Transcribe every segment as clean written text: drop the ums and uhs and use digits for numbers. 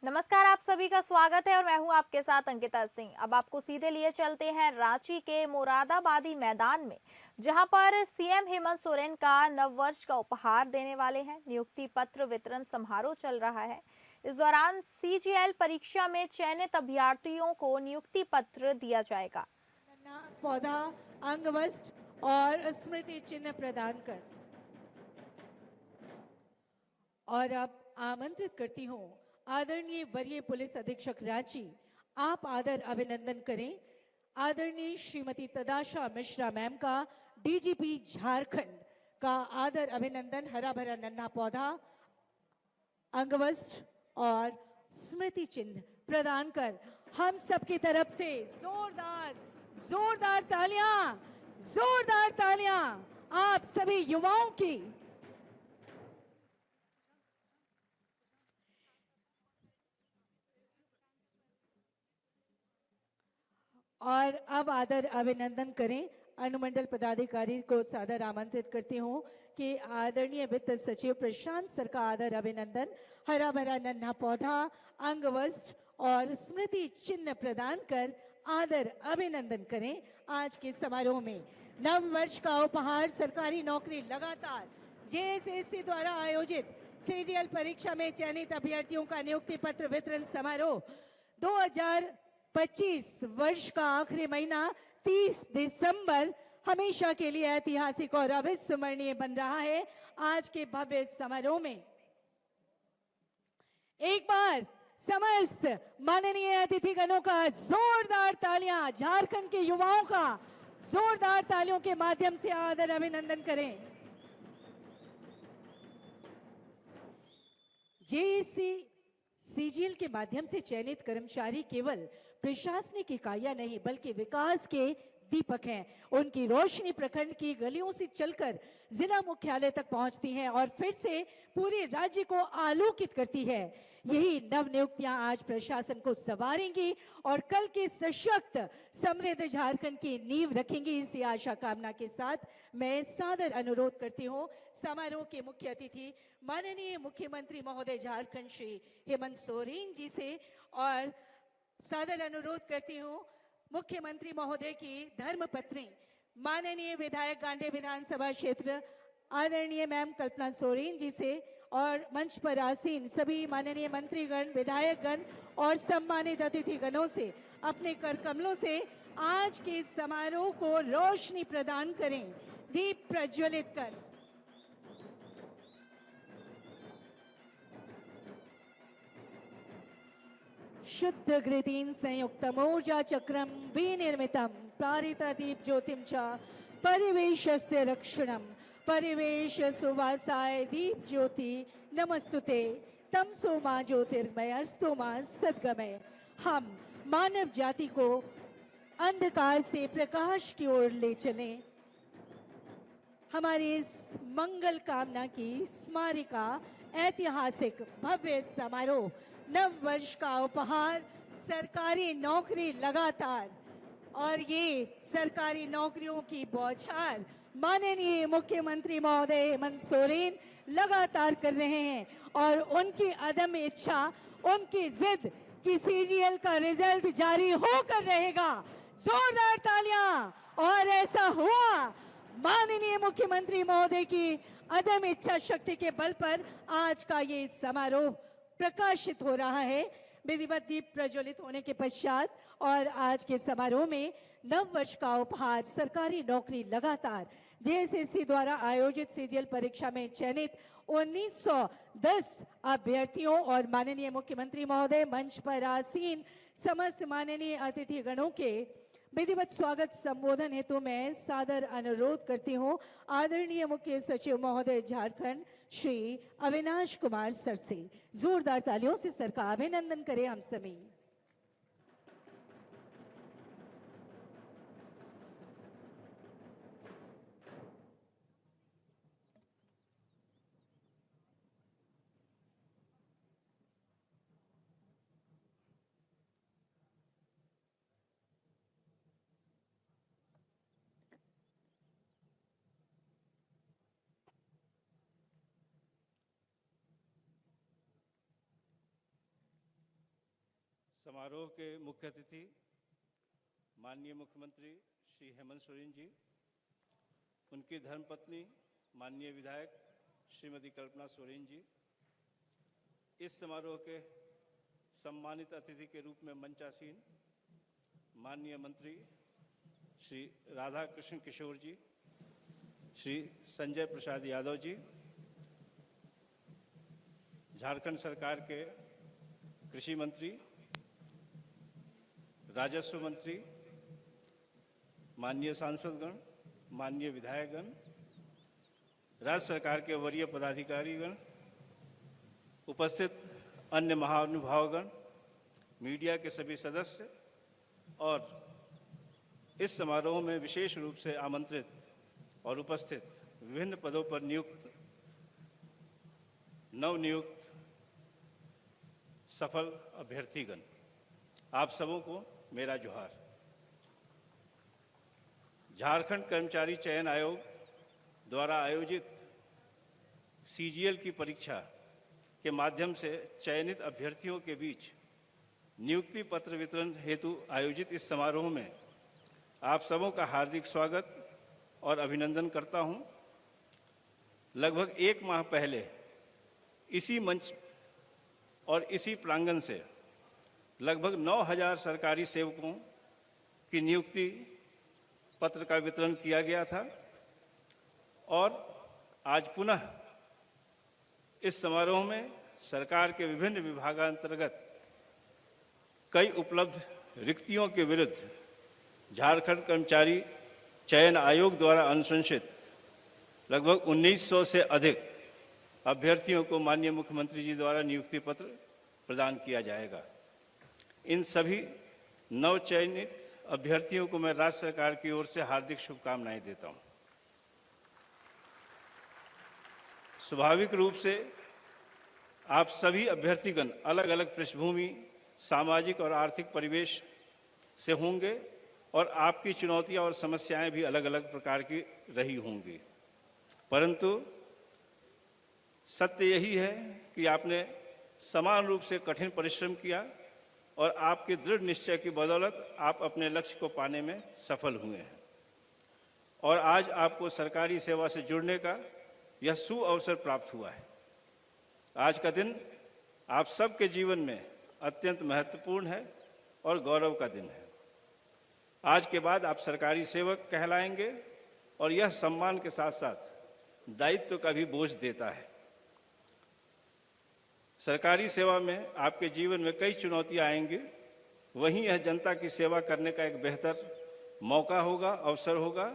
नमस्कार, आप सभी का स्वागत है और मैं हूं आपके साथ अंकिता सिंह। अब आपको सीधे लिए चलते हैं रांची के मुरादाबादी मैदान में, जहां पर सीएम हेमंत सोरेन का नववर्ष का उपहार देने वाले हैं। नियुक्ति पत्र वितरण समारोह चल रहा है। इस दौरान सीजीएल परीक्षा में चयनित अभ्यर्थियों को नियुक्ति पत्र दिया जाएगा। पौधा, अंग वस्त्र और स्मृति चिन्ह प्रदान कर। और अब आमंत्रित करती हूँ आदरणीय वरीय पुलिस अधीक्षक रांची, आप आदर अभिनंदन करें आदरणीय श्रीमती तदाशा मिश्रा मैम का डीजीपी झारखंड का आदर अभिनंदन हरा भरा नन्हा पौधा, अंगवस्त्र और स्मृति चिन्ह प्रदान कर हम सबकी तरफ से जोरदार जोरदार तालियां, जोरदार तालियां आप सभी युवाओं की। और अब आदर अभिनंदन करें अनुमंडल पदाधिकारी को सादर आमंत्रित करती हूँ कि आदरणीय वित्त सचिव प्रशांत सर का आदर अभिनंदन हरा भरा नन्हा पौधा, अंग वस्त्र और स्मृति चिन्ह प्रदान कर आदर अभिनंदन करें। आज के समारोह में नव वर्ष का उपहार सरकारी नौकरी लगातार जेएसएससी द्वारा आयोजित सीजीएल परीक्षा में चयनित अभ्यर्थियों का नियुक्ति पत्र वितरण समारोह 2025 वर्ष का आखिरी महीना 30 दिसंबर हमेशा के लिए ऐतिहासिक और अविस्मरणीय बन रहा है। आज के भव्य समारोह में एक बार समस्त माननीय अतिथिगणों का जोरदार तालियां, झारखंड के युवाओं का जोरदार तालियों के माध्यम से आदर अभिनंदन करें। जेएससी सीजीएल के माध्यम से चयनित कर्मचारी केवल प्रशासनिक इकाइयां नहीं बल्कि विकास के दीपक हैं। उनकी रोशनी प्रखंड की गलियों से चलकर जिला मुख्यालय तक पहुंचती है और फिर से पूरे राज्य को आलोकित करती है। यही नवनियुक्तियां आज प्रशासन को संवारेंगी और कल के सशक्त समृद्ध झारखंड की नींव रखेंगी। इसी आशा कामना के साथ मैं सादर अनुरोध करती हूं समारोह के मुख्य अतिथि माननीय मुख्यमंत्री महोदय झारखंड श्री हेमंत सोरेन जी से, और सादर अनुरोध करती हूं मुख्यमंत्री महोदय की धर्मपत्नी माननीय विधायक गांधी विधानसभा क्षेत्र आदरणीय मैम कल्पना सोरेन जी से, और मंच पर आसीन सभी माननीय मंत्रीगण, विधायकगण और सम्मानित अतिथिगणों से अपने कर कमलों से आज के समारोह को रोशनी प्रदान करें, दीप प्रज्वलित कर। शुद्ध घृतीन संयुक्तम ऊर्जा चक्रम विनिर्मितम प्रारिता दीप ज्योतिम च परिवेशस्य रक्षणम परिवेश सुवासाय दीप ज्योति नमस्तुते तमसो मा ज्योतिर्मयस्तु मा सद्गमय। हम मानव जाति को अंधकार से प्रकाश की ओर ले चलें। हमारी इस मंगल कामना की स्मारिका ऐतिहासिक भव्य समारोह नव वर्ष का उपहार सरकारी नौकरी लगातार, और ये सरकारी नौकरियों की बौछार माननीय मुख्यमंत्री महोदय हेमंत सोरेन लगातार कर रहे हैं। और उनकी अदम्य इच्छा, उनकी जिद कि सीजीएल का रिजल्ट जारी होकर रहेगा। जोरदार तालियां। और ऐसा हुआ। माननीय मुख्यमंत्री महोदय की अदम्य इच्छा शक्ति के बल पर आज का ये समारोह प्रकाशित हो रहा है। विधिवत दीप प्रज्वलित होने के पश्चात और आज के समारोह में नव वर्ष का उपहार सरकारी नौकरी लगातार जेएसएससी द्वारा आयोजित सीजीएल परीक्षा में चयनित 1910 अभ्यर्थियों और माननीय मुख्यमंत्री महोदय, मंच पर आसीन समस्त माननीय अतिथिगणों के विधिवत स्वागत संबोधन हेतु मैं सादर अनुरोध करती हूं आदरणीय मुख्य सचिव महोदय झारखंड श्री अविनाश कुमार सर से। जोरदार तालियों से सर का अभिनंदन करें हम सभी। समारोह के मुख्य अतिथि माननीय मुख्यमंत्री श्री हेमंत सोरेन जी, उनकी धर्मपत्नी माननीय विधायक श्रीमती कल्पना सोरेन जी, इस समारोह के सम्मानित अतिथि के रूप में मंचासीन माननीय मंत्री श्री राधा कृष्ण किशोर जी, श्री संजय प्रसाद यादव जी, झारखंड सरकार के कृषि मंत्री, राजस्व मंत्री, माननीय सांसदगण, माननीय विधायकगण, राज्य सरकार के वरीय पदाधिकारीगण, उपस्थित अन्य महानुभावगण, मीडिया के सभी सदस्य और इस समारोह में विशेष रूप से आमंत्रित और उपस्थित विभिन्न पदों पर नवनियुक्त सफल अभ्यर्थीगण, आप सबों को मेरा जोहार। झारखंड कर्मचारी चयन आयोग द्वारा आयोजित सीजीएल की परीक्षा के माध्यम से चयनित अभ्यर्थियों के बीच नियुक्ति पत्र वितरण हेतु आयोजित इस समारोह में आप सबों का हार्दिक स्वागत और अभिनंदन करता हूं। लगभग एक माह पहले इसी मंच और इसी प्रांगण से लगभग 9000 सरकारी सेवकों की नियुक्ति पत्र का वितरण किया गया था और आज पुनः इस समारोह में सरकार के विभिन्न विभागांतर्गत कई उपलब्ध रिक्तियों के विरुद्ध झारखंड कर्मचारी चयन आयोग द्वारा अनुशंसित लगभग 1900 से अधिक अभ्यर्थियों को माननीय मुख्यमंत्री जी द्वारा नियुक्ति पत्र प्रदान किया जाएगा। इन सभी नवचयनित अभ्यर्थियों को मैं राज्य सरकार की ओर से हार्दिक शुभकामनाएं देता हूं। स्वाभाविक रूप से आप सभी अभ्यर्थीगण अलग अलग पृष्ठभूमि, सामाजिक और आर्थिक परिवेश से होंगे और आपकी चुनौतियां और समस्याएं भी अलग अलग प्रकार की रही होंगी, परंतु सत्य यही है कि आपने समान रूप से कठिन परिश्रम किया और आपके दृढ़ निश्चय की बदौलत आप अपने लक्ष्य को पाने में सफल हुए हैं और आज आपको सरकारी सेवा से जुड़ने का यह सुअवसर प्राप्त हुआ है। आज का दिन आप सबके जीवन में अत्यंत महत्वपूर्ण है और गौरव का दिन है। आज के बाद आप सरकारी सेवक कहलाएंगे और यह सम्मान के साथ साथ दायित्व का भी बोझ देता है। सरकारी सेवा में आपके जीवन में कई चुनौतियां आएंगी, वहीं यह जनता की सेवा करने का एक बेहतर मौका होगा, अवसर होगा।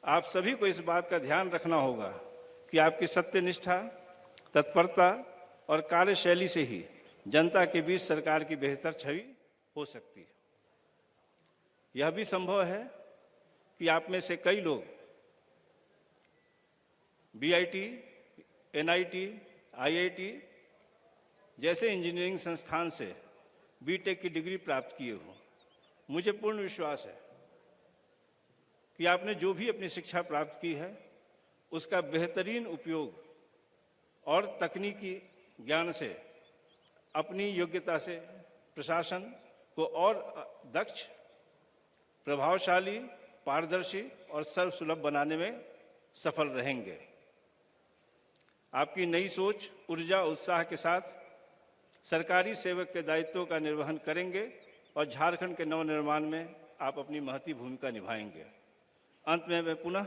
आप सभी को इस बात का ध्यान रखना होगा कि आपकी सत्यनिष्ठा, तत्परता और कार्यशैली से ही जनता के बीच सरकार की बेहतर छवि हो सकती है। यह भी संभव है कि आप में से कई लोग बीआईटी, एनआईटी, आईआईटी जैसे इंजीनियरिंग संस्थान से बीटेक की डिग्री प्राप्त किए हो। मुझे पूर्ण विश्वास है कि आपने जो भी अपनी शिक्षा प्राप्त की है उसका बेहतरीन उपयोग और तकनीकी ज्ञान से अपनी योग्यता से प्रशासन को और दक्ष, प्रभावशाली, पारदर्शी और सर्वसुलभ बनाने में सफल रहेंगे। आपकी नई सोच, ऊर्जा, उत्साह के साथ सरकारी सेवक के दायित्वों का निर्वहन करेंगे और झारखंड के नवनिर्माण में आप अपनी महती भूमिका निभाएंगे। अंत में मैं पुनः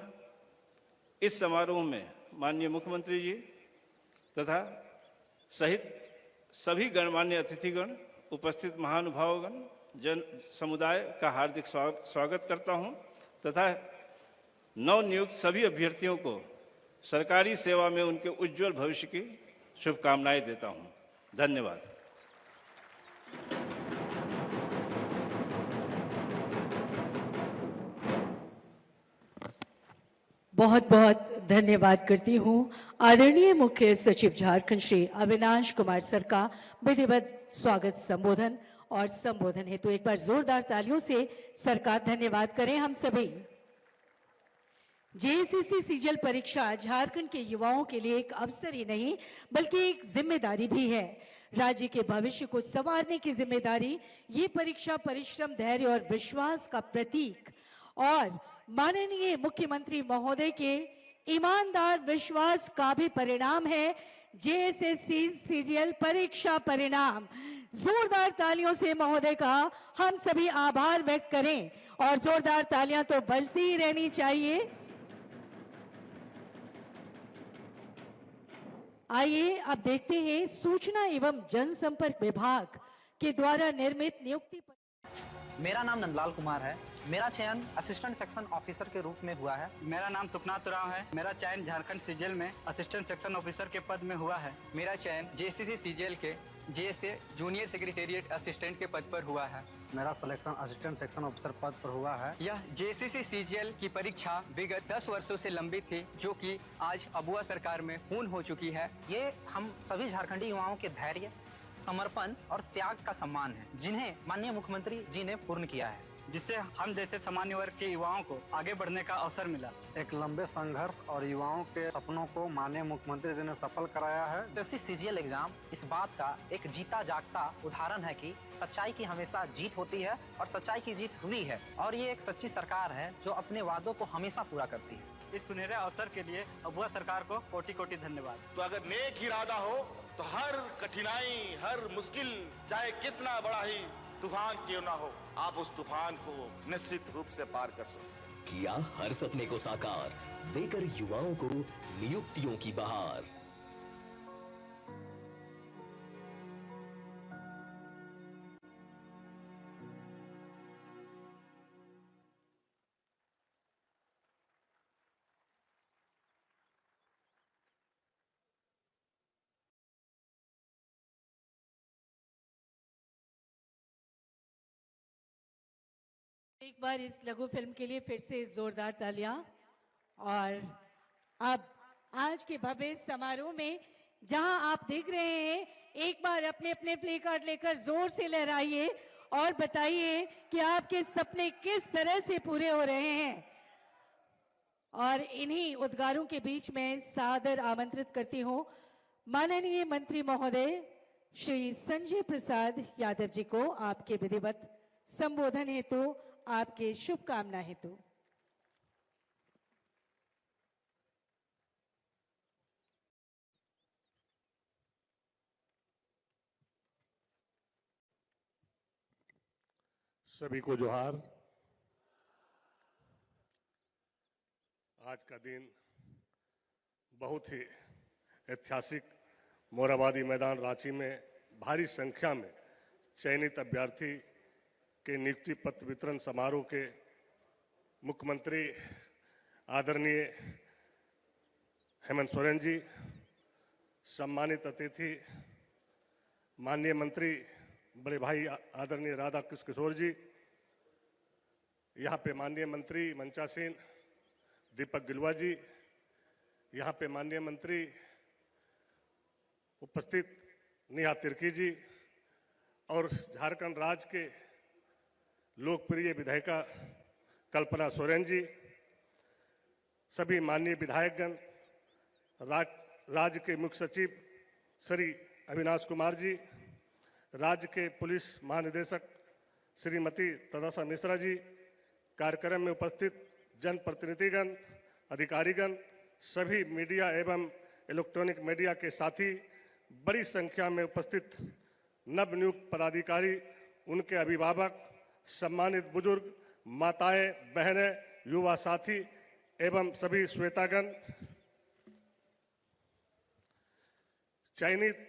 इस समारोह में माननीय मुख्यमंत्री जी तथा सहित सभी गणमान्य अतिथिगण, उपस्थित महानुभावगण, जन समुदाय का हार्दिक स्वागत करता हूं तथा नवनियुक्त सभी अभ्यर्थियों को सरकारी सेवा में उनके उज्जवल भविष्य की शुभकामनाएं देता हूं। धन्यवाद। बहुत बहुत धन्यवाद करती हूँ आदरणीय मुख्य सचिव झारखंड श्री अविनाश कुमार सर का विधिवत स्वागत संबोधन और संबोधन हेतु एक बार जोरदार तालियों से सर का धन्यवाद करें हम सभी। जेएसएससी सीजीएल परीक्षा झारखंड के युवाओं के लिए एक अवसर ही नहीं बल्कि एक जिम्मेदारी भी है। राज्य के भविष्य को संवारने की जिम्मेदारी ये परीक्षा परिश्रम, धैर्य और विश्वास का प्रतीक और माननीय मुख्यमंत्री महोदय के ईमानदार विश्वास का भी परिणाम है। जेएसएससी सीजीएल परीक्षा परिणाम। जोरदार तालियों से महोदय का हम सभी आभार व्यक्त करें और जोरदार तालियां तो बजती ही रहनी चाहिए। आइए अब देखते हैं सूचना एवं जनसंपर्क विभाग के द्वारा निर्मित नियुक्ति। मेरा नाम नंदलाल कुमार है। मेरा चयन असिस्टेंट सेक्शन ऑफिसर के रूप में हुआ है। मेरा नाम सुखनाथ उरांव है। मेरा चयन झारखंड सीजीएल में असिस्टेंट सेक्शन ऑफिसर के पद में हुआ है। मेरा चयन जेएसएससी सीजीएल के जेएसए जूनियर सेक्रेटेरिएट असिस्टेंट के पद पर हुआ है। मेरा सिलेक्शन असिस्टेंट सेक्शन ऑफिसर पद पर हुआ है। यह जेएसएससी सीजीएल की परीक्षा विगत 10 वर्षों से लंबित थी, जो कि आज अबुआ सरकार में पूर्ण हो चुकी है। ये हम सभी झारखंडी युवाओं के धैर्य, समर्पण और त्याग का सम्मान है, जिन्हें माननीय मुख्यमंत्री जी ने पूर्ण किया है, जिससे हम जैसे सामान्य वर्ग के युवाओं को आगे बढ़ने का अवसर मिला। एक लंबे संघर्ष और युवाओं के सपनों को माननीय मुख्यमंत्री जी ने सफल कराया है। जैसे सीजीएल एग्जाम इस बात का एक जीता जागता उदाहरण है कि सच्चाई की हमेशा जीत होती है और सच्चाई की जीत हुई है और ये एक सच्ची सरकार है जो अपने वादों को हमेशा पूरा करती है। इस सुनहरे अवसर के लिए अबुआ सरकार को कोटि कोटि धन्यवाद। तो अगर नेक इरादा हो तो हर कठिनाई, हर मुश्किल, चाहे कितना बड़ा ही तूफान क्यों ना हो, आप उस तूफान को निश्चित रूप से पार कर सकते हैं। किया हर सपने को साकार, देकर युवाओं को नियुक्तियों की बहार। एक बार इस लघु फिल्म के लिए फिर से जोरदार तालियां। और अब आज के भव्य समारोह में जहां आप देख रहे हैं, एक बार अपने अपने प्ले कार्ड लेकर जोर से लहराइए और बताइए कि आपके सपने किस तरह से पूरे हो रहे हैं। और इन्हीं उद्गारों के बीच में सादर आमंत्रित करती हूं माननीय मंत्री महोदय श्री संजय प्रसाद यादव जी को आपके विधिवत संबोधन हेतु, आपके शुभकामना हेतु। सभी को जोहार। आज का दिन बहुत ही ऐतिहासिक मोरहाबादी मैदान रांची में भारी संख्या में चयनित अभ्यर्थी के नियुक्ति पत्र वितरण समारोह के मुख्यमंत्री आदरणीय हेमंत सोरेन जी, सम्मानित अतिथि माननीय मंत्री बड़े भाई आदरणीय राधा कृष्ण किशोर जी, यहाँ पे माननीय मंत्री मंचासीन दीपक गिलुआ जी, यहाँ पे माननीय मंत्री उपस्थित नेहा तिर्की जी और झारखंड राज्य के लोकप्रिय विधायिका कल्पना सोरेन जी, सभी माननीय विधायकगण, राज्य के मुख्य सचिव श्री अविनाश कुमार जी, राज्य के पुलिस महानिदेशक श्रीमती तदासा मिश्रा जी, कार्यक्रम में उपस्थित जनप्रतिनिधिगण, अधिकारीगण, सभी मीडिया एवं इलेक्ट्रॉनिक मीडिया के साथी, बड़ी संख्या में उपस्थित नवनियुक्त पदाधिकारी, उनके अभिभावक, सम्मानित बुजुर्ग, माताएं, बहनें, युवा साथी एवं सभी श्वेतागण, चयनित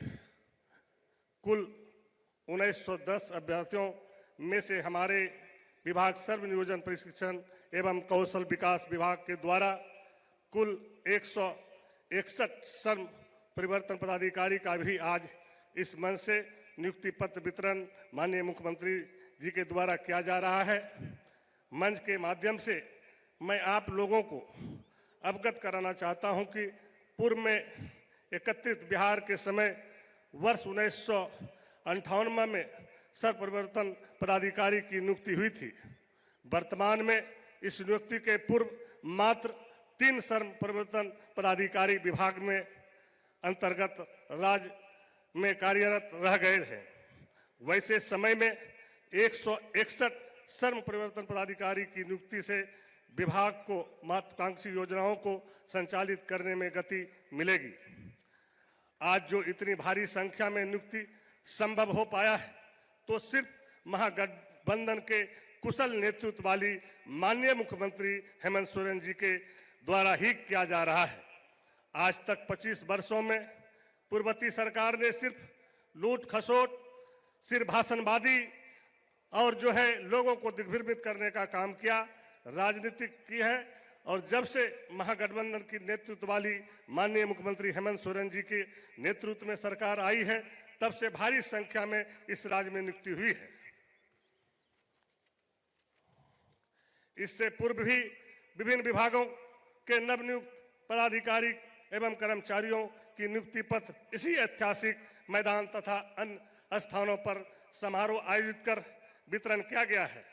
कुल 1910 अभ्यर्थियों में से हमारे विभाग सर्व नियोजन प्रशिक्षण एवं कौशल विकास विभाग के द्वारा कुल 161 सर्व परिवर्तन पदाधिकारी का भी आज इस मंच से नियुक्ति पत्र वितरण माननीय मुख्यमंत्री जी के द्वारा किया जा रहा है। मंच के माध्यम से मैं आप लोगों को अवगत कराना चाहता हूं कि पूर्व में एकत्रित बिहार के समय वर्ष 1958 में सर्व परिवर्तन पदाधिकारी की नियुक्ति हुई थी। वर्तमान में इस नियुक्ति के पूर्व मात्र 3 सर्व परिवर्तन पदाधिकारी विभाग में अंतर्गत राज्य में कार्यरत रह गए हैं। वैसे समय में 161 श्रम परिवर्तन पदाधिकारी की नियुक्ति से विभाग को महत्वाकांक्षी योजनाओं को संचालित करने में गति मिलेगी। आज जो इतनी भारी संख्या में नियुक्ति संभव हो पाया है तो सिर्फ महागठबंधन के कुशल नेतृत्व वाली माननीय मुख्यमंत्री हेमंत सोरेन जी के द्वारा ही किया जा रहा है। आज तक 25 वर्षों में पूर्ववर्ती सरकार ने सिर्फ लूट खसोट, सिर्फ भाषणबाजी और जो है लोगों को दिग्भ्रमित करने का काम किया, राजनीति की है। और जब से महागठबंधन की नेतृत्व वाली माननीय मुख्यमंत्री हेमंत सोरेन जी के नेतृत्व में सरकार आई है, तब से भारी संख्या में इस राज्य में नियुक्ति हुई है। इससे पूर्व भी विभिन्न विभागों के नवनियुक्त पदाधिकारी एवं कर्मचारियों की नियुक्ति पत्र इसी ऐतिहासिक मैदान तथा अन्य स्थानों पर समारोह आयोजित कर वितरण किया गया है।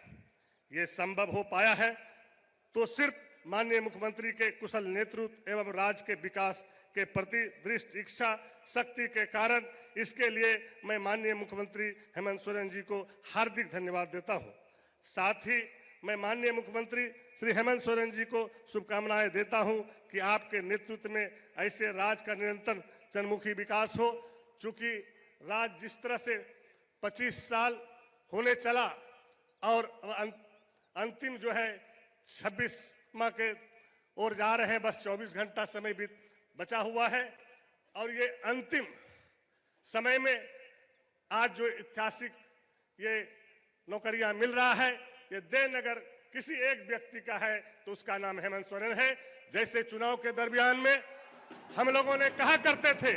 ये संभव हो पाया है तो सिर्फ माननीय मुख्यमंत्री के कुशल नेतृत्व एवं राज्य के विकास के प्रति दृढ़ इच्छा शक्ति के कारण। इसके लिए मैं माननीय मुख्यमंत्री हेमंत सोरेन जी को हार्दिक धन्यवाद देता हूं। साथ ही मैं माननीय मुख्यमंत्री श्री हेमंत सोरेन जी को शुभकामनाएं देता हूं कि आपके नेतृत्व में ऐसे राज्य का निरंतर जनमुखी विकास हो। चूंकि राज्य जिस तरह से 25 साल होने चला और अंतिम जो है 26 माह के ओर जा रहे हैं, बस 24 घंटा समय भी बचा हुआ है। और ये अंतिम समय में आज जो ऐतिहासिक ये नौकरियां मिल रहा है, ये देन अगर किसी एक व्यक्ति का है तो उसका नाम हेमंत सोरेन है। जैसे चुनाव के दरमियान में हम लोगों ने कहा करते थे,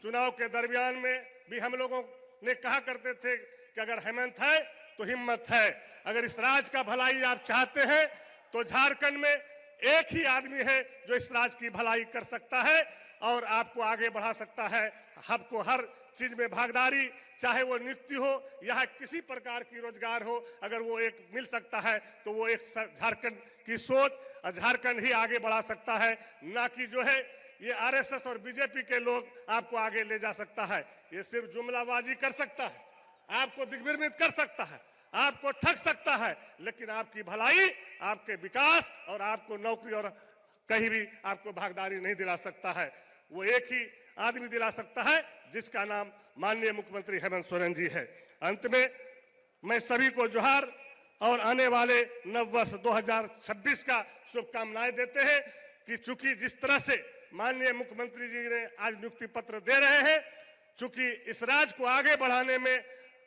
चुनाव के दरमियान में भी हम लोगों ने कहा करते थे कि अगर हेमंत है तो हिम्मत है। अगर इस राज्य का भलाई आप चाहते हैं तो झारखंड में एक ही आदमी है जो इस राज्य की भलाई कर सकता है और आपको आगे बढ़ा सकता है। आपको हर चीज में भागीदारी, चाहे वो नियुक्ति हो या किसी प्रकार की रोजगार हो, अगर वो एक मिल सकता है तो वो एक झारखंड की सोच और झारखंड ही आगे बढ़ा सकता है, ना कि जो है ये आरएसएस और बीजेपी के लोग आपको आगे ले जा सकता है। ये सिर्फ जुमलाबाजी कर सकता है, आपको दिग्भ्रमित कर सकता है, आपको ठग सकता है, लेकिन आपकी भलाई, आपके विकास और आपको नौकरी और कहीं भी आपको भागीदारी नहीं दिला सकता है। वो एक ही आदमी दिला सकता है जिसका नाम माननीय मुख्यमंत्री हेमंत सोरेन जी है। अंत में मैं सभी को जोहार और आने वाले नव वर्ष 2026 का शुभकामनाएं देते हैं कि चूंकि जिस तरह से माननीय मुख्यमंत्री जी ने आज नियुक्ति पत्र दे रहे हैं, चूंकि इस राज्य को आगे बढ़ाने में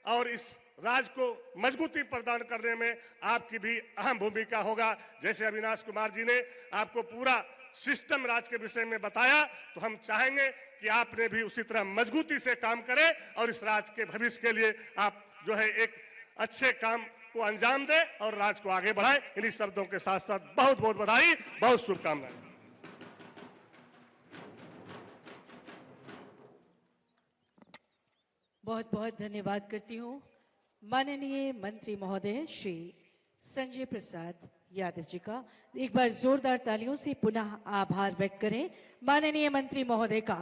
और इस राज्य को मजबूती प्रदान करने में आपकी भी अहम भूमिका होगा। जैसे अविनाश कुमार जी ने आपको पूरा सिस्टम राज्य के विषय में बताया, तो हम चाहेंगे कि आपने भी उसी तरह मजबूती से काम करें और इस राज्य के भविष्य के लिए आप जो है एक अच्छे काम को अंजाम दें और राज्य को आगे बढ़ाएं। इन्हीं शब्दों के साथ साथ बहुत बहुत बधाई, बहुत शुभकामनाएं। बहुत बहुत धन्यवाद करती हूँ माननीय मंत्री महोदय श्री संजय प्रसाद यादव जी का। एक बार जोरदार तालियों से पुनः आभार व्यक्त करें माननीय मंत्री महोदय का।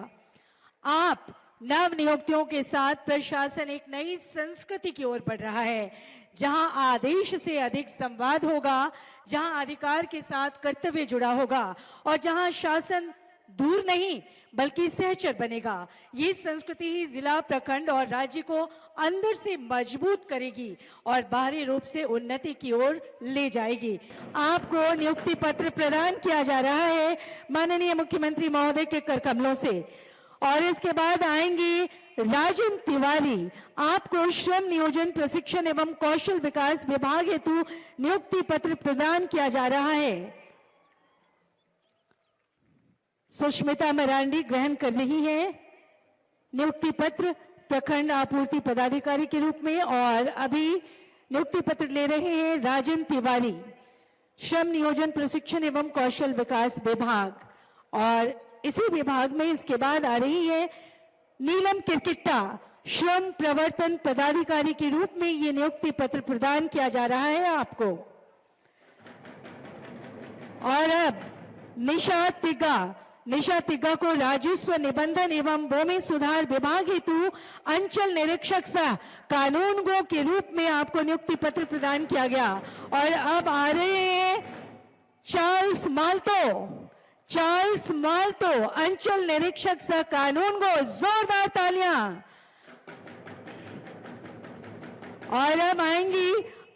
आप नव नियुक्तियों के साथ प्रशासन एक नई संस्कृति की ओर बढ़ रहा है, जहां आदेश से अधिक संवाद होगा, जहां अधिकार के साथ कर्तव्य जुड़ा होगा और जहां शासन दूर नहीं बल्कि सहचर बनेगा। ये संस्कृति ही जिला, प्रखंड और राज्य को अंदर से मजबूत करेगी और बाहरी रूप से उन्नति की ओर ले जाएगी। आपको नियुक्ति पत्र प्रदान किया जा रहा है माननीय मुख्यमंत्री महोदय के कर कमलों से। और इसके बाद आएंगी राजन तिवारी। आपको श्रम नियोजन प्रशिक्षण एवं कौशल विकास विभाग हेतु नियुक्ति पत्र प्रदान किया जा रहा है। सुष्मिता मरांडी ग्रहण कर रही है नियुक्ति पत्र प्रखंड आपूर्ति पदाधिकारी के रूप में, और अभी नियुक्ति पत्र ले रहे हैं राजन तिवारी, श्रम नियोजन प्रशिक्षण एवं कौशल विकास विभाग। और इसी विभाग में इसके बाद आ रही है नीलम किरकिट्टा, श्रम प्रवर्तन पदाधिकारी के रूप में ये नियुक्ति पत्र प्रदान किया जा रहा है आपको। और अब निशा तिग्गा, निशा तिग्गा को राजस्व निबंधन एवं भूमि सुधार विभाग हेतु अंचल निरीक्षक सह कानूनगो के रूप में आपको नियुक्ति पत्र प्रदान किया गया। और अब आ रहे हैं चार्ल्स माल्तो अंचल निरीक्षक सह कानूनगो, जोरदार तालियां। और अब आएंगी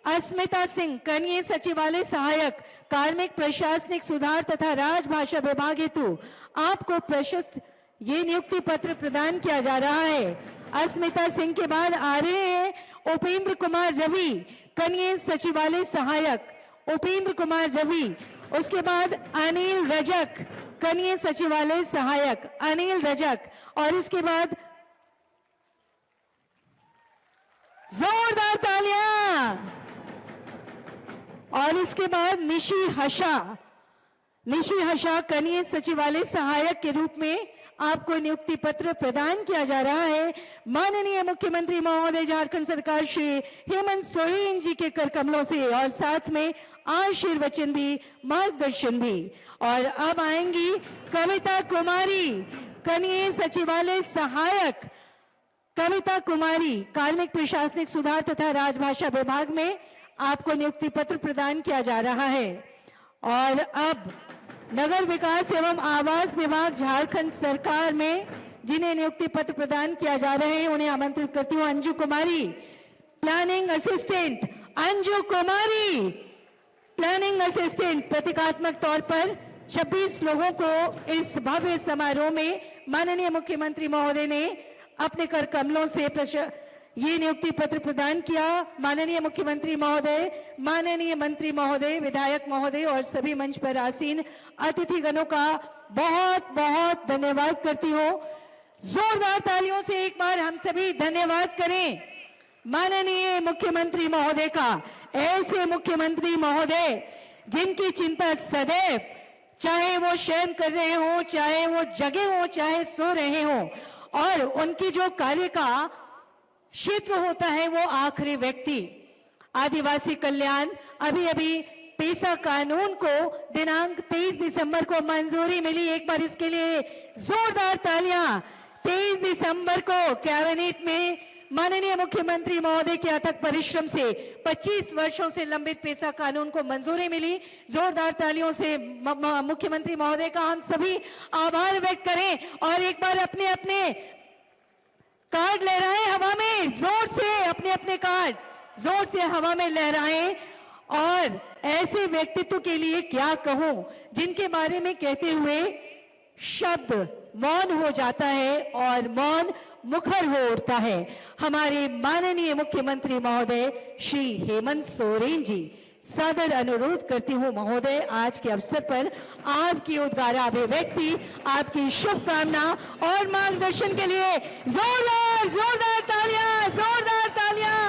अस्मिता सिंह, कनीय सचिवालय सहायक, कार्मिक प्रशासनिक सुधार तथा राजभाषा विभाग हेतु आपको प्रशस्त ये नियुक्ति पत्र प्रदान किया जा रहा है। अस्मिता सिंह के बाद आ रहे हैं उपेंद्र कुमार रवि, कनीय सचिवालय सहायक, उपेंद्र कुमार रवि। उसके बाद अनिल रजक, कनीय सचिवालय सहायक, अनिल रजक। और इसके बाद जोरदार तालियां। और इसके बाद निशी हशा कनीय सचिवालय सहायक के रूप में आपको नियुक्ति पत्र प्रदान किया जा रहा है। माननीय मुख्यमंत्री महोदय झारखंड सरकार श्री हेमंत सोरेन जी के कर कमलों से, और साथ में आशीर्वचन भी, मार्गदर्शन भी। और अब आएंगी कविता कुमारी, कनीय सचिवालय सहायक, कविता कुमारी, कार्मिक प्रशासनिक सुधार तथा राजभाषा विभाग में आपको नियुक्ति पत्र प्रदान किया जा रहा है। और अब नगर विकास एवं आवास विभाग झारखंड सरकार में जिन्हें नियुक्ति पत्र प्रदान किया जा रहे हैं उन्हें आमंत्रित करती हूं। अंजू कुमारी, प्लानिंग असिस्टेंट, अंजू कुमारी, प्लानिंग असिस्टेंट। प्रतीकात्मक तौर पर 26 लोगों को इस भव्य समारोह में माननीय मुख्यमंत्री महोदय ने अपने कर कमलों से ये नियुक्ति पत्र प्रदान किया। माननीय मुख्यमंत्री महोदय, माननीय मंत्री महोदय, विधायक महोदय और सभी मंच पर आसीन अतिथिगणों का बहुत बहुत धन्यवाद करती हूँ। जोरदार तालियों से एक बार हम सभी धन्यवाद करें माननीय मुख्यमंत्री महोदय का। ऐसे मुख्यमंत्री महोदय जिनकी चिंता सदैव, चाहे वो शयन कर रहे हो, चाहे वो जगे हो, चाहे सो रहे हो, और उनकी जो कार्य का क्षेत्र होता है वो आखिरी व्यक्ति, आदिवासी कल्याण। अभी पेसा कानून को दिनांक 23 दिसंबर को मंजूरी मिली। एक बार इसके लिए जोरदार तालियां। 23 दिसंबर को कैबिनेट में माननीय मुख्यमंत्री महोदय के अथक परिश्रम से 25 वर्षों से लंबित पेसा कानून को मंजूरी मिली। जोरदार तालियों से मुख्यमंत्री महोदय का हम सभी आभार व्यक्त करें। और एक बार अपने अपने कार्ड लहराएं हवा में, जोर से अपने अपने कार्ड जोर से हवा में लहराएं। और ऐसे व्यक्तित्व के लिए क्या कहूं जिनके बारे में कहते हुए शब्द मौन हो जाता है और मौन मुखर हो उठता है। हमारे माननीय मुख्यमंत्री महोदय श्री हेमंत सोरेन जी, सादर अनुरोध करती हूं महोदय, आज के अवसर पर आपकी उद्गार अभिव्यक्ति, आपकी शुभकामना और मार्गदर्शन के लिए जोरदार जोरदार तालियां, जोरदार तालियां।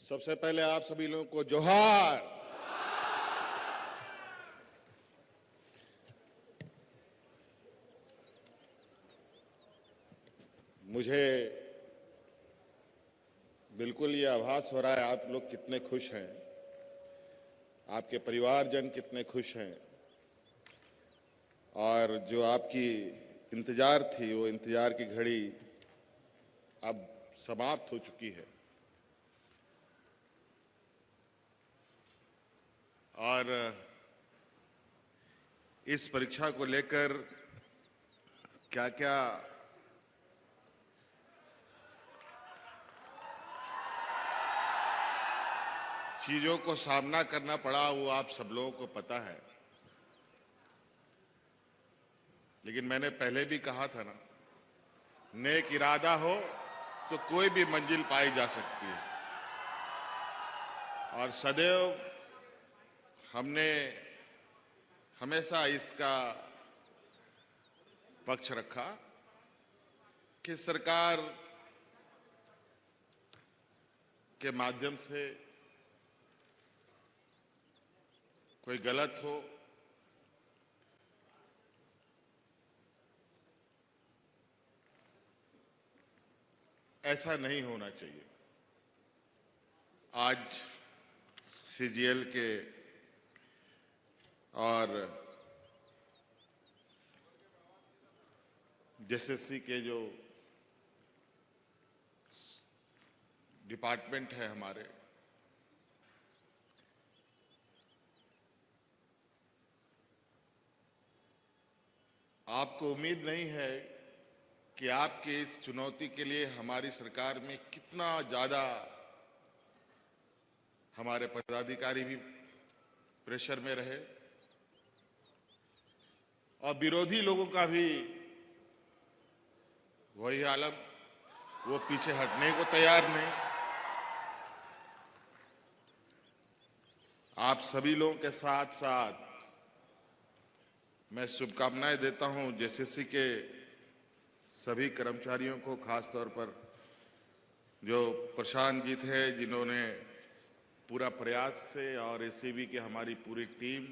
सबसे पहले आप सभी लोगों को जोहार। मुझे बिल्कुल ये आभास हो रहा है आप लोग कितने खुश हैं, आपके परिवारजन कितने खुश हैं, और जो आपकी इंतजार थी वो इंतजार की घड़ी अब समाप्त हो चुकी है। और इस परीक्षा को लेकर क्या क्या चीजों को सामना करना पड़ा वो आप सब लोगों को पता है। लेकिन मैंने पहले भी कहा था ना, नेक इरादा हो तो कोई भी मंजिल पाई जा सकती है। और सदैव हमने हमेशा इसका पक्ष रखा कि सरकार के माध्यम से कोई गलत हो ऐसा नहीं होना चाहिए। आज सीजीएल के और जेएसएससी के जो डिपार्टमेंट है हमारे, आपको उम्मीद नहीं है कि आपके इस चुनौती के लिए हमारी सरकार में कितना ज्यादा हमारे पदाधिकारी भी प्रेशर में रहे और विरोधी लोगों का भी वही आलम, वो पीछे हटने को तैयार नहीं। आप सभी लोगों के साथ साथ मैं शुभकामनाएं देता हूं जेएसएससी के सभी कर्मचारियों को, खास तौर पर जो प्रशांत जी थे, जिन्होंने पूरा प्रयास से, और एसीबी की हमारी पूरी टीम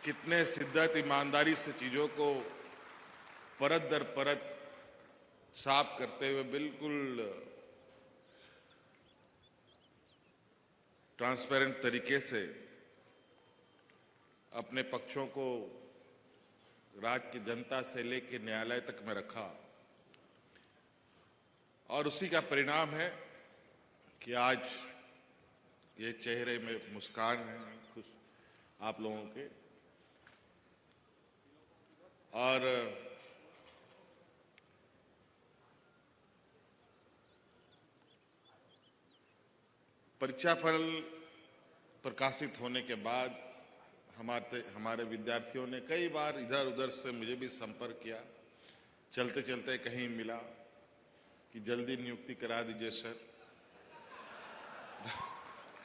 कितने शिद्दत, ईमानदारी से चीजों को परत दर परत साफ करते हुए बिल्कुल ट्रांसपेरेंट तरीके से अपने पक्षों को राज्य की जनता से लेकर न्यायालय तक में रखा, और उसी का परिणाम है कि आज ये चेहरे में मुस्कान है खुश आप लोगों के। और परीक्षा फल प्रकाशित होने के बाद हमारे विद्यार्थियों ने कई बार इधर उधर से मुझे भी संपर्क किया, चलते चलते कहीं मिला कि जल्दी नियुक्ति करा दीजिए सर।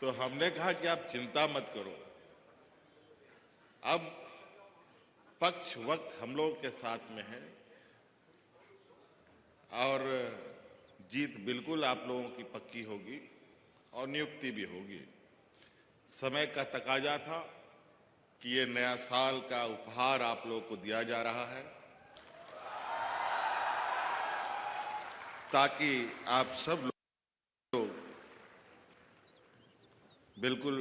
तो हमने कहा कि आप चिंता मत करो, अब पक्ष वक्त हम लोगों के साथ में है और जीत बिल्कुल आप लोगों की पक्की होगी और नियुक्ति भी होगी। समय का तकाजा था कि ये नया साल का उपहार आप लोगों को दिया जा रहा है, ताकि आप सब लोग बिल्कुल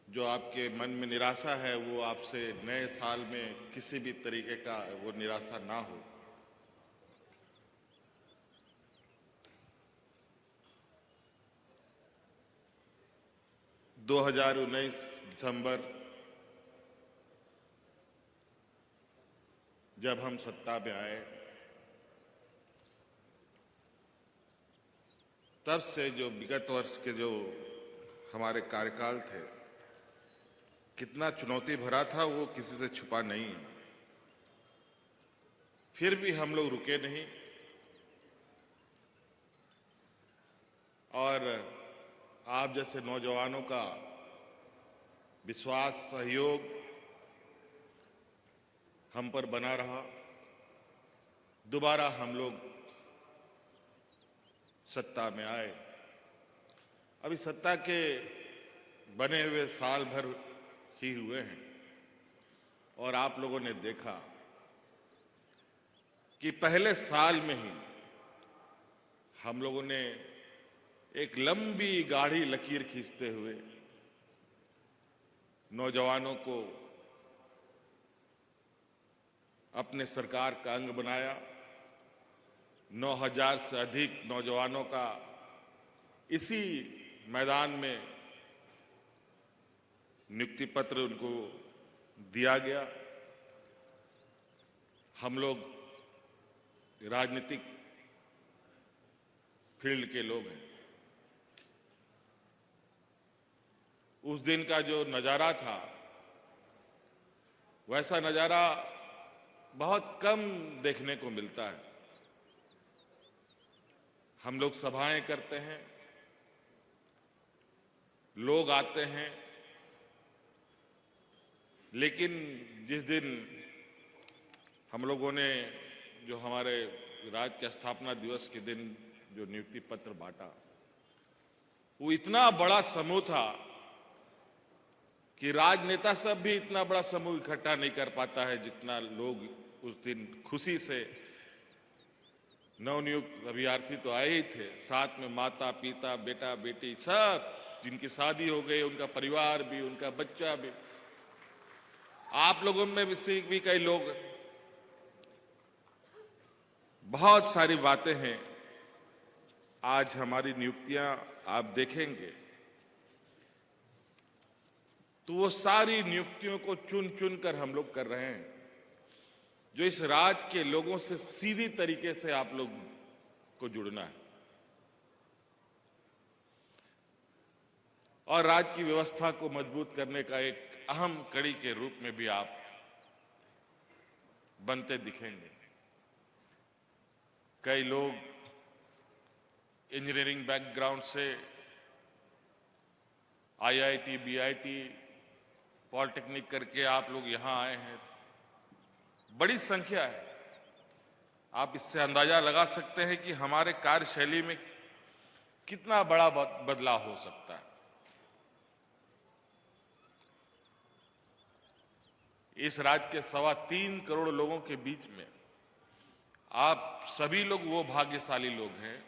जो आपके मन में निराशा है वो आपसे नए साल में किसी भी तरीके का वो निराशा ना हो। दो 2019 दिसंबर जब हम सत्ता में आए, तब से जो विगत वर्ष के जो हमारे कार्यकाल थे, कितना चुनौती भरा था वो किसी से छुपा नहीं। फिर भी हम लोग रुके नहीं और आप जैसे नौजवानों का विश्वास, सहयोग हम पर बना रहा। दोबारा हम लोग सत्ता में आए। अभी सत्ता के बने हुए साल भर ही हुए हैं और आप लोगों ने देखा कि पहले साल में ही हम लोगों ने एक लंबी गाढ़ी लकीर खींचते हुए नौजवानों को अपने सरकार का अंग बनाया। 9000 से अधिक नौजवानों का इसी मैदान में नियुक्ति पत्र उनको दिया गया। हम लोग राजनीतिक फील्ड के लोग हैं। उस दिन का जो नजारा था, वैसा नजारा बहुत कम देखने को मिलता है। हम लोग सभाएं करते हैं, लोग आते हैं, लेकिन जिस दिन हम लोगों ने जो हमारे राज्य के स्थापना दिवस के दिन जो नियुक्ति पत्र बांटा, वो इतना बड़ा समूह था कि राजनेता सब भी इतना बड़ा समूह इकट्ठा नहीं कर पाता है जितना लोग उस दिन खुशी से नवनियुक्त अभ्यर्थी तो आए ही थे, साथ में माता पिता बेटा बेटी सब, जिनकी शादी हो गई, उनका परिवार भी, उनका बच्चा भी, आप लोगों में भी कई लोग। बहुत सारी बातें हैं। आज हमारी नियुक्तियां आप देखेंगे तो वो सारी नियुक्तियों को चुन चुन कर हम लोग कर रहे हैं, जो इस राज्य के लोगों से सीधी तरीके से आप लोग को जुड़ना है और राज्य की व्यवस्था को मजबूत करने का एक अहम कड़ी के रूप में भी आप बनते दिखेंगे। कई लोग इंजीनियरिंग बैकग्राउंड से आईआईटी, बीआईटी, पॉलिटेक्निक करके आप लोग यहां आए हैं, बड़ी संख्या है। आप इससे अंदाजा लगा सकते हैं कि हमारे कार्यशैली में कितना बड़ा बदलाव हो सकता है। इस राज्य के 3.25 करोड़ लोगों के बीच में आप सभी लोग वो भाग्यशाली लोग हैं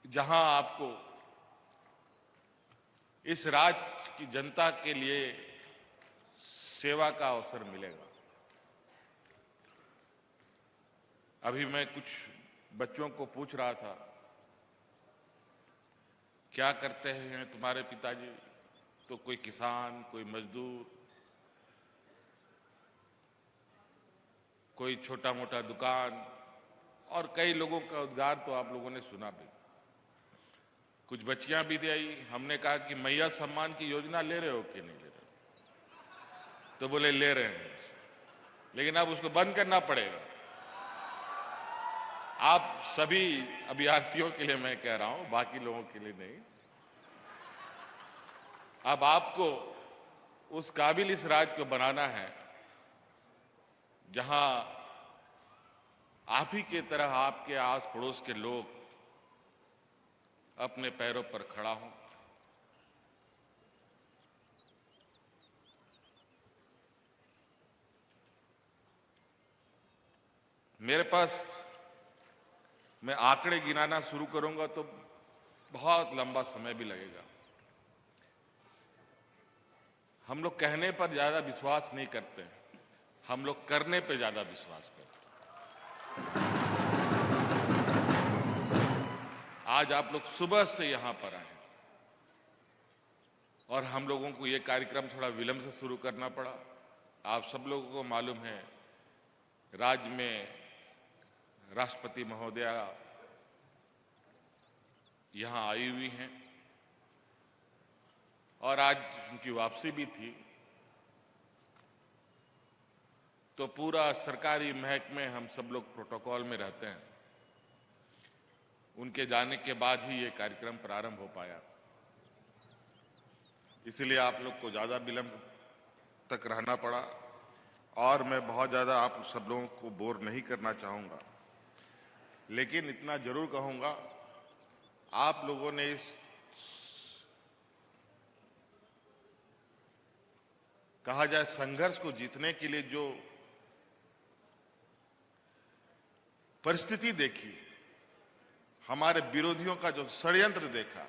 जहां आपको इस राज्य की जनता के लिए सेवा का अवसर मिलेगा। अभी मैं कुछ बच्चों को पूछ रहा था, क्या करते हैं तुम्हारे पिताजी? तो कोई किसान, कोई मजदूर, कोई छोटा मोटा दुकान, और कई लोगों का उद्गार तो आप लोगों ने सुना भी। कुछ बच्चियां भी थी आई, हमने कहा कि मैया सम्मान की योजना ले रहे हो कि नहीं ले रहे हो? तो बोले ले रहे हैं, लेकिन अब उसको बंद करना पड़ेगा। आप सभी अभ्यर्थियों के लिए मैं कह रहा हूं, बाकी लोगों के लिए नहीं। अब आपको उस काबिल इस राज्य को बनाना है जहां आप ही के तरह आपके आस पड़ोस के लोग अपने पैरों पर खड़ा हों। मेरे पास, मैं आंकड़े गिनाना शुरू करूंगा तो बहुत लंबा समय भी लगेगा। हम लोग कहने पर ज्यादा विश्वास नहीं करते, हम लोग करने पे ज्यादा विश्वास करते हैं। आज आप लोग सुबह से यहां पर आए और हम लोगों को यह कार्यक्रम थोड़ा विलंब से शुरू करना पड़ा। आप सब लोगों को मालूम है, राज्य में राष्ट्रपति महोदया यहां आई हुई हैं और आज उनकी वापसी भी थी, तो पूरा सरकारी महकमे हम सब लोग प्रोटोकॉल में रहते हैं। उनके जाने के बाद ही ये कार्यक्रम प्रारंभ हो पाया, इसलिए आप लोग को ज्यादा विलंब तक रहना पड़ा और मैं बहुत ज्यादा आप सब लोगों को बोर नहीं करना चाहूंगा, लेकिन इतना जरूर कहूंगा, आप लोगों ने इस कहा जाए संघर्ष को जीतने के लिए जो परिस्थिति देखी, हमारे विरोधियों का जो षड्यंत्र देखा,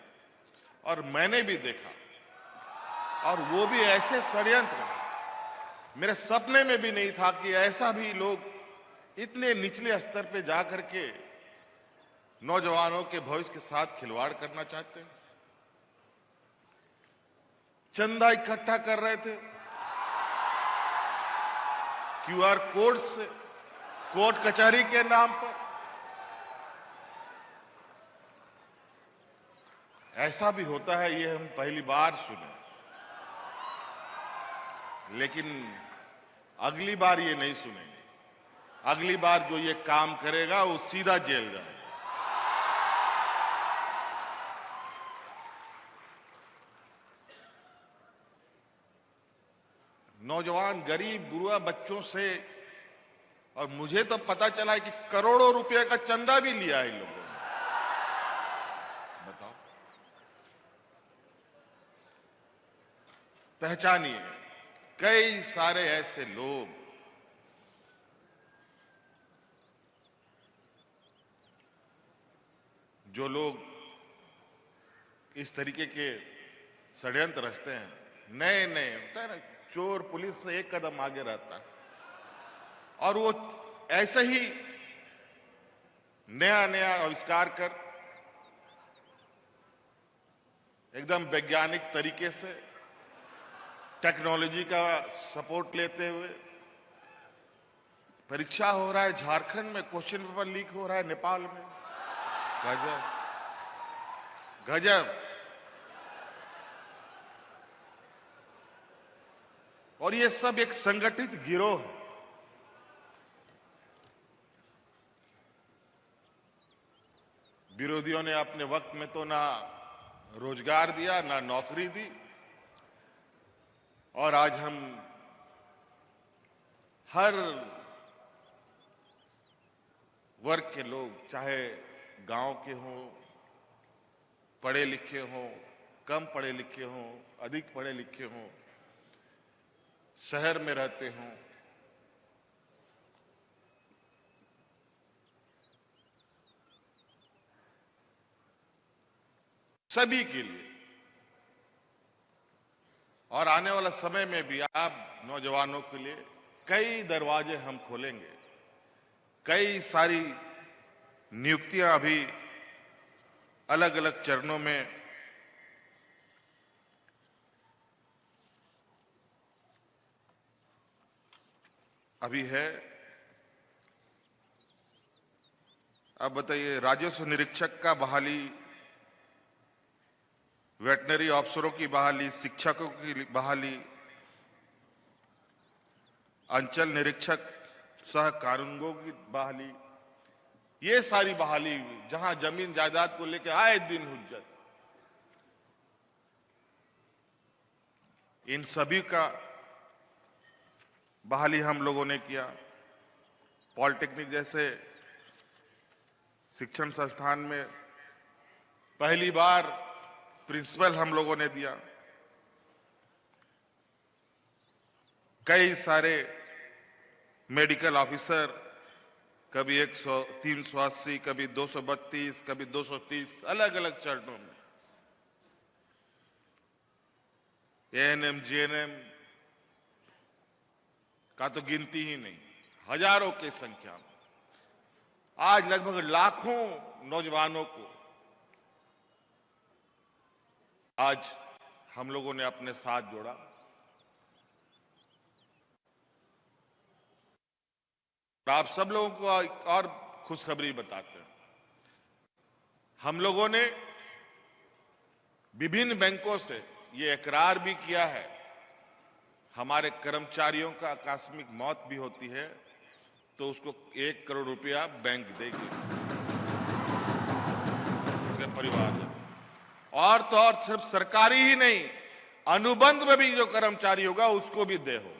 और मैंने भी देखा, और वो भी ऐसे षड्यंत्र मेरे सपने में भी नहीं था कि ऐसा भी लोग इतने निचले स्तर पे जाकर के नौजवानों के भविष्य के साथ खिलवाड़ करना चाहते हैं। चंदा इकट्ठा कर रहे थे क्यूआर कोड से, कोर्ट कचहरी के नाम पर। ऐसा भी होता है, ये हम पहली बार सुने, लेकिन अगली बार ये नहीं सुनेंगे। अगली बार जो ये काम करेगा वो सीधा जेल जाएगा। नौजवान गरीब गुरुआ बच्चों से, और मुझे तो पता चला है कि करोड़ों रुपए का चंदा भी लिया है इन लोगों ने। बताओ, पहचानिए कई सारे ऐसे लोग जो लोग इस तरीके के षड्यंत्र रचते हैं, नए नए होता है ना, चोर पुलिस से एक कदम आगे रहता है, और वो ऐसे ही नया नया आविष्कार कर एकदम वैज्ञानिक तरीके से टेक्नोलॉजी का सपोर्ट लेते हुए परीक्षा हो रहा है, झारखंड में क्वेश्चन पेपर लीक हो रहा है, नेपाल में। गजब गजब। और ये सब एक संगठित गिरोह है। विरोधियों ने अपने वक्त में तो ना रोजगार दिया, ना नौकरी दी, और आज हम हर वर्ग के लोग, चाहे गांव के हों, पढ़े लिखे हों, कम पढ़े लिखे हों, अधिक पढ़े लिखे हों, शहर में रहते हों, सभी के लिए, और आने वाला समय में भी आप नौजवानों के लिए कई दरवाजे हम खोलेंगे। कई सारी नियुक्तियां अभी अलग अलग चरणों में अभी है। अब बताइए, राजस्व निरीक्षक का बहाली, वेटनरी अफसरों की बहाली, शिक्षकों की बहाली, अंचल निरीक्षक सह कानूनगो की बहाली, ये सारी बहाली हुई। जहां जमीन जायदाद को लेकर आए दिन हुज्जत, इन सभी का बहाली हम लोगों ने किया। पॉलिटेक्निक जैसे शिक्षण संस्थान में पहली बार प्रिंसिपल हम लोगों ने दिया। कई सारे मेडिकल ऑफिसर, कभी 100, 380, कभी 232, कभी 230, अलग अलग चरणों में। एएनएम, जीएनएम का तो गिनती ही नहीं, हजारों की संख्या में। आज लगभग लाखों नौजवानों को आज हम लोगों ने अपने साथ जोड़ा। आप सब लोगों को एक और खुशखबरी बताते हैं। हम लोगों ने विभिन्न बैंकों से ये इकरार भी किया है, हमारे कर्मचारियों का आकस्मिक मौत भी होती है तो उसको 1 करोड़ रुपया बैंक देगी उसके परिवार में। और तो और सिर्फ सरकारी ही नहीं, अनुबंध में भी जो कर्मचारी होगा उसको भी दे होगा।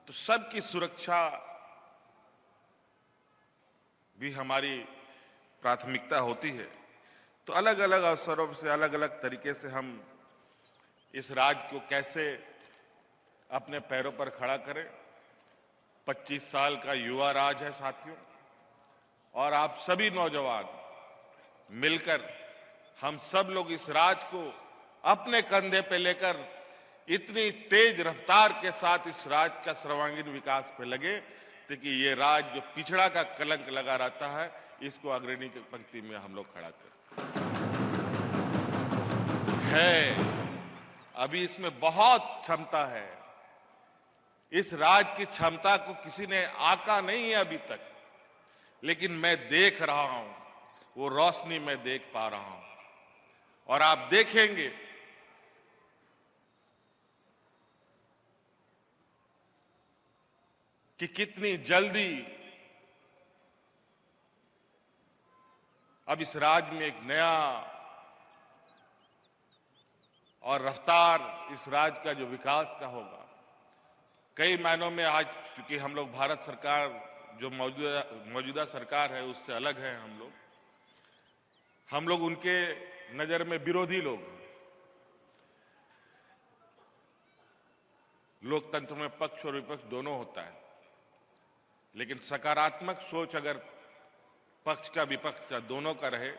तो सबकी सुरक्षा भी हमारी प्राथमिकता होती है। तो अलग अलग अवसरों से, अलग अलग तरीके से हम इस राज्य को कैसे अपने पैरों पर खड़ा करें। 25 साल का युवा राज है साथियों, और आप सभी नौजवान मिलकर हम सब लोग इस राज को अपने कंधे पे लेकर इतनी तेज रफ्तार के साथ इस राज्य का सर्वांगीण विकास पे लगे ताकि ये राज्य जो पिछड़ा का कलंक लगा रहता है, इसको अग्रणी की पंक्ति में हम लोग खड़ा करें। अभी इसमें बहुत क्षमता है। इस राज्य की क्षमता को किसी ने आका नहीं है अभी तक, लेकिन मैं देख रहा हूं, वो रोशनी मैं देख पा रहा हूं। और आप देखेंगे कि कितनी जल्दी अब इस राज्य में एक नया और रफ्तार इस राज्य का जो विकास का होगा। कई मायनों में आज चूंकि हम लोग भारत सरकार जो मौजूदा सरकार है उससे अलग है, हम लोग उनके नजर में विरोधी लोग हैं। लोकतंत्र में पक्ष और विपक्ष दोनों होता है, लेकिन सकारात्मक सोच अगर पक्ष का विपक्ष का दोनों का रहे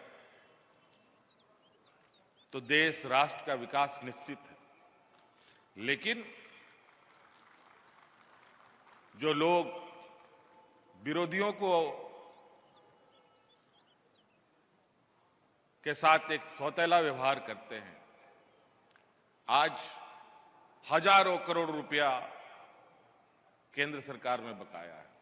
तो देश राष्ट्र का विकास निश्चित है। लेकिन जो लोग विरोधियों को के साथ एक सौतेला व्यवहार करते हैं, आज हजारों करोड़ रुपया केंद्र सरकार में बकाया है।